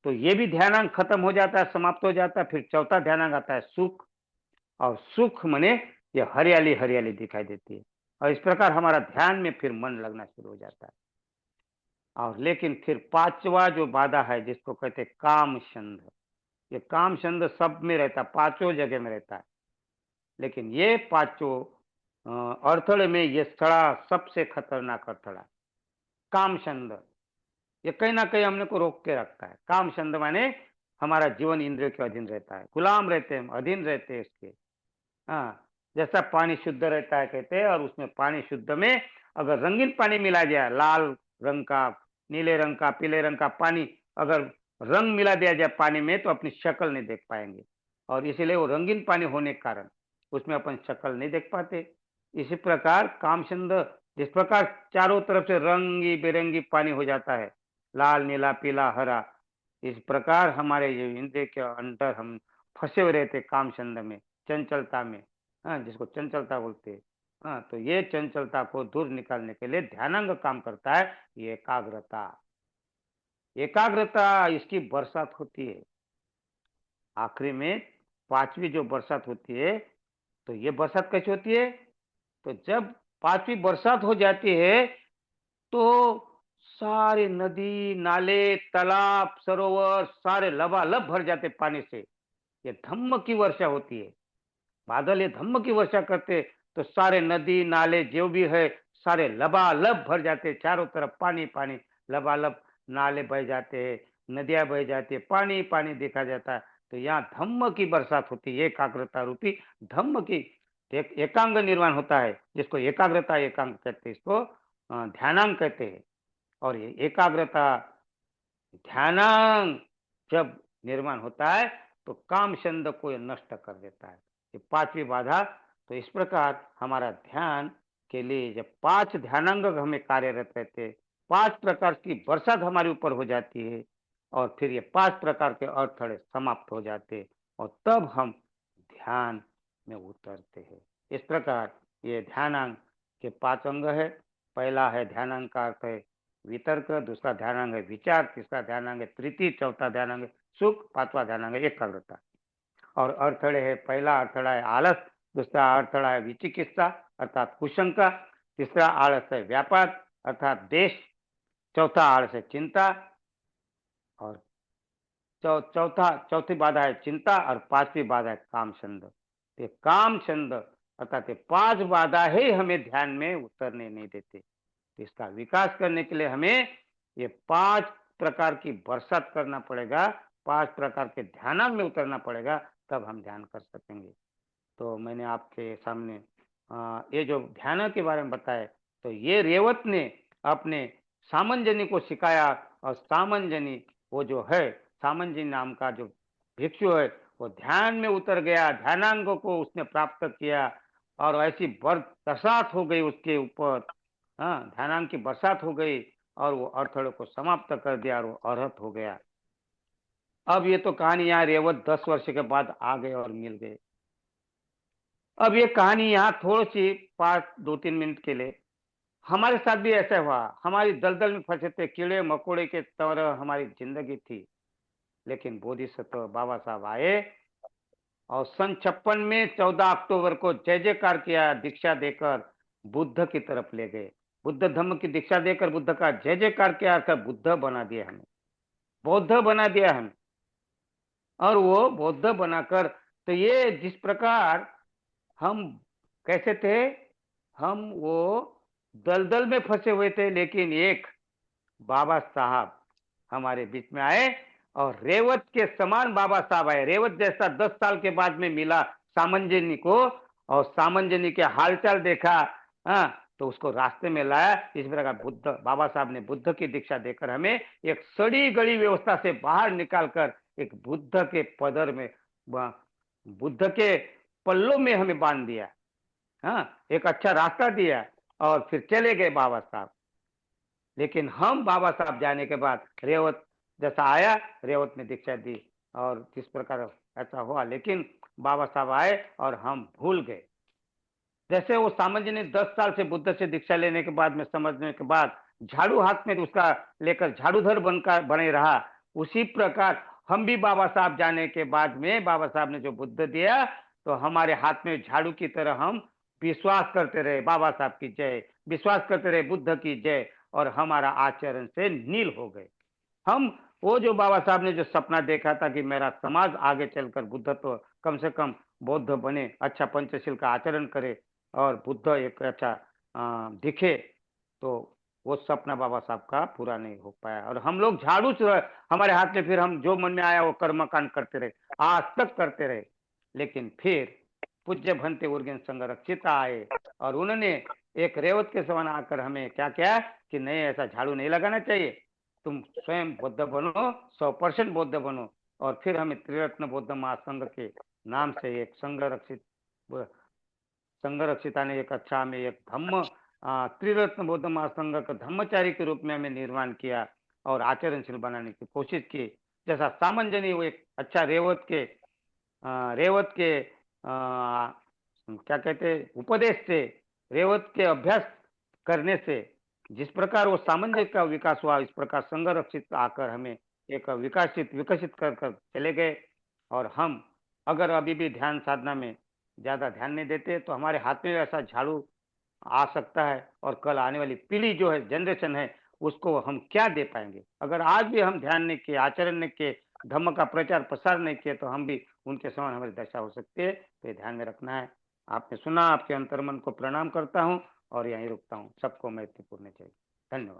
तो ये भी ध्यानांग खत्म हो जाता है, समाप्त हो जाता है। फिर चौथा ध्यानांग आता है सुख, और सुख मने ये हरियाली हरियाली दिखाई देती है, और इस प्रकार हमारा ध्यान में फिर मन लगना शुरू हो जाता है। और लेकिन फिर पांचवा जो बाधा है जिसको कहते हैं काम छंद, ये काम छंद सब में रहता है, पांचों जगह में रहता है, लेकिन ये पांचों अड़थड़े में ये सड़ा सबसे खतरनाक अड़थड़ा, काम छंद, ये कहीं ना कहीं हमने को रोक के रखता है। काम छंद माने हमारा जीवन इंद्रियों के अधीन रहता है, गुलाम रहते हैं, अधीन रहते हैं इसके। हाँ, जैसा पानी शुद्ध रहता है कहते हैं, और उसमें पानी शुद्ध में अगर रंगीन पानी मिला जाए, लाल रंग का, नीले रंग का, पीले रंग का पानी, अगर रंग मिला दिया जाए पानी में, तो अपनी शक्ल नहीं देख पाएंगे, और इसीलिए वो रंगीन पानी होने के कारण उसमें अपन शक्ल नहीं देख पाते। इसी प्रकार कामचंद जिस प्रकार चारों तरफ से रंगी बेरंगी पानी हो जाता है, लाल नीला पीला हरा, इस प्रकार हमारे ये इंद्रिय के अंदर हम फंसे हुए रहते कामचंद में, चंचलता में, हाँ, जिसको चंचलता बोलते हैं। हाँ, तो ये चंचलता को दूर निकालने के लिए ध्यानांग काम करता है, ये एकाग्रता, एकाग्रता इसकी बरसात होती है आखिरी में, पांचवी जो बरसात होती है। तो ये बरसात कैसी होती है, तो जब पांचवी बरसात हो जाती है, तो सारे नदी नाले तालाब सरोवर सारे लबालब भर जाते पानी से, ये धम्म की वर्षा होती है, बादल ये धम्म की वर्षा करते, तो सारे नदी नाले जो भी है सारे लबालब भर जाते, चारों तरफ पानी पानी, लबालब नाले बह जाते हैं, नदियां बह जाती है, पानी पानी देखा जाता है। तो यहाँ धम्म की बरसात होती है, एकाग्रता रूपी धम्म की, एकांग निर्माण होता है, जिसको एकाग्रता एकांग कहते हैं, इसको ध्यानांग कहते हैं। और ये एकाग्रता ध्यानांग जब निर्माण होता है, तो काम छंद को ये नष्ट कर देता है, ये पांचवी बाधा। तो इस प्रकार हमारा ध्यान के लिए जब पांच ध्यानांग हमें कार्यरत रहते, पांच प्रकार की बरसात हमारे ऊपर हो जाती है, और फिर ये पांच प्रकार के अड़थड़े समाप्त हो जाते, और तब हम ध्यान में उतरते हैं। इस प्रकार ये ध्यानांग के पांच अंग है। पहला है ध्यानांग का अर्थ है वितर्क, दूसरा ध्यानांग है विचार, तीसरा ध्यानांग है तृतीय, चौथा ध्यानांग है सुख, पांचवा ध्यानांग है एकाग्रता। और अड़थड़े है, पहला अड़थड़ा है आलस, दूसरा अड़थड़ा है विचिकित्सा अर्थात कुशंका, तीसरा आलस है व्यापार अर्थात देश, चौथा आलस है चिंता, और चौथी बाधा है चिंता, और पांचवी बाधा है काम छंद। ये काम छंद अर्थात ये 5 बाधा ही हमें ध्यान में उतरने नहीं देते। इसका विकास करने के लिए हमें ये 5 प्रकार की बरसात करना पड़ेगा, 5 प्रकार के ध्यान में उतरना पड़ेगा, तब हम ध्यान कर सकेंगे। तो मैंने आपके सामने ये जो ध्यान के बारे में बताया, तो ये रेवत ने अपने सामंजनी को सिखाया, और सामंजनी वो जो है, सामंजनी नाम का जो भिक्षु है, वो ध्यान में उतर गया, ध्यानांग को उसने प्राप्त किया, और ऐसी बरसात हो गई उसके ऊपर, हाँ, ध्यानांग की बरसात हो गई, और वो अड़थड़े को समाप्त कर दिया, और वो अरहत हो गया। अब ये तो कहानी यहाँ रेवत 10 वर्ष के बाद आ गए और मिल गए। अब ये कहानी यहाँ थोड़ी सी 2-3 मिनट के लिए, हमारे साथ भी ऐसा हुआ। हमारी दलदल में फंसे थे, कीड़े मकोड़े के तरह हमारी जिंदगी थी, लेकिन बोधिसत्व बाबा साहब आए, और सन 56 में 14 अक्टूबर को जय जयकार किया, दीक्षा देकर बुद्ध की तरफ ले गए। बुद्ध धम्म की दीक्षा देकर बुद्ध का जय जयकार किया, अर्थात बुद्ध बना दिया हमें, बौद्ध बना दिया हमें। और वो बौद्ध बनाकर, तो ये जिस प्रकार हम कैसे थे, हम वो दलदल में फंसे हुए थे, लेकिन एक बाबा साहब हमारे बीच में आए, और रेवत के समान बाबा साहब आए। रेवत जैसा 10 साल के बाद में मिला सामंजनी को, और सामंजनी के हालचाल देखा, हाँ, तो उसको रास्ते में लाया। इस प्रकार बुद्ध, बाबा साहब ने बुद्ध की दीक्षा देकर हमें एक सड़ी गली व्यवस्था से बाहर निकालकर एक बुद्ध के पदर में, बुद्ध के पल्लों में हमें बांध दिया, हाँ, एक अच्छा रास्ता दिया, और फिर चले गए बाबा साहब। लेकिन हम बाबा साहब जाने के बाद रेवत जैसा आया, रेवत में दीक्षा दी, और जिस प्रकार ऐसा हुआ, लेकिन बाबा साहब आए और हम भूल गए। जैसे वो सामंत जी ने 10 साल से बुद्ध से दीक्षा लेने के बाद में, समझने के बाद झाड़ू हाथ में उसका लेकर झाड़ूधर बनकर बने रहा, उसी प्रकार हम भी बाबा साहब जाने के बाद में, बाबा साहब ने जो बुद्ध दिया, तो हमारे हाथ में झाड़ू की तरह हम विश्वास करते रहे, बाबा साहब की जय, विश्वास करते रहे बुद्ध की जय, और हमारा आचरण से नील हो गए। हम वो जो बाबा साहब ने जो सपना देखा था कि मेरा समाज आगे चलकर बुद्ध तो कम से कम बौद्ध बने, अच्छा पंचशील का आचरण करे, और बुद्ध एक अच्छा दिखे, तो वो सपना बाबा साहब का पूरा नहीं हो पाया। और हम लोग झाड़ू से हमारे हाथ में, फिर हम जो मन में आया वो कर्मकांड करते रहे, आज तक करते रहे। लेकिन फिर पूज्य भंते उर्गेन संरक्षित आए, और उन्होंने एक रेवत के समान आकर हमें क्या किया कि नहीं, ऐसा झाड़ू नहीं लगाना चाहिए, तुम स्वयं बौद्ध बनो, 100% बौद्ध बनो। और फिर हमें त्रिरत्न बौद्ध महासंघ के नाम से एक संघरक्षिता ने एक अच्छा हमें एक धम्म, त्रिरत्न बौद्ध महासंघ का धम्मचारी के रूप में हमें निर्माण किया, और आचरणशील बनाने की कोशिश की। जैसा सामंजनी वो एक अच्छा रेवत के क्या कहते उपदेश से, रेवत के अभ्यास करने से जिस प्रकार वो सामंजस्य का विकास हुआ, इस प्रकार संघरक्षित आकर हमें एक विकसित कर कर चले गए। और हम अगर अभी भी ध्यान साधना में ज्यादा ध्यान नहीं देते, तो हमारे हाथ में ऐसा झाड़ू आ सकता है, और कल आने वाली पीढ़ी जो है, जनरेशन है, उसको हम क्या दे पाएंगे। अगर आज भी हम ध्यान नहीं किए, आचरण नहीं किए, धम्म का प्रचार प्रसार नहीं किए, तो हम भी उनके समान हमारी दशा हो सकती है। तो ये ध्यान में रखना है। आपने सुना, आपके अंतर्मन को प्रणाम करता हूँ, और यहीं रुकता हूँ। सबको मैत्रीपूर्ण चाहिए। धन्यवाद।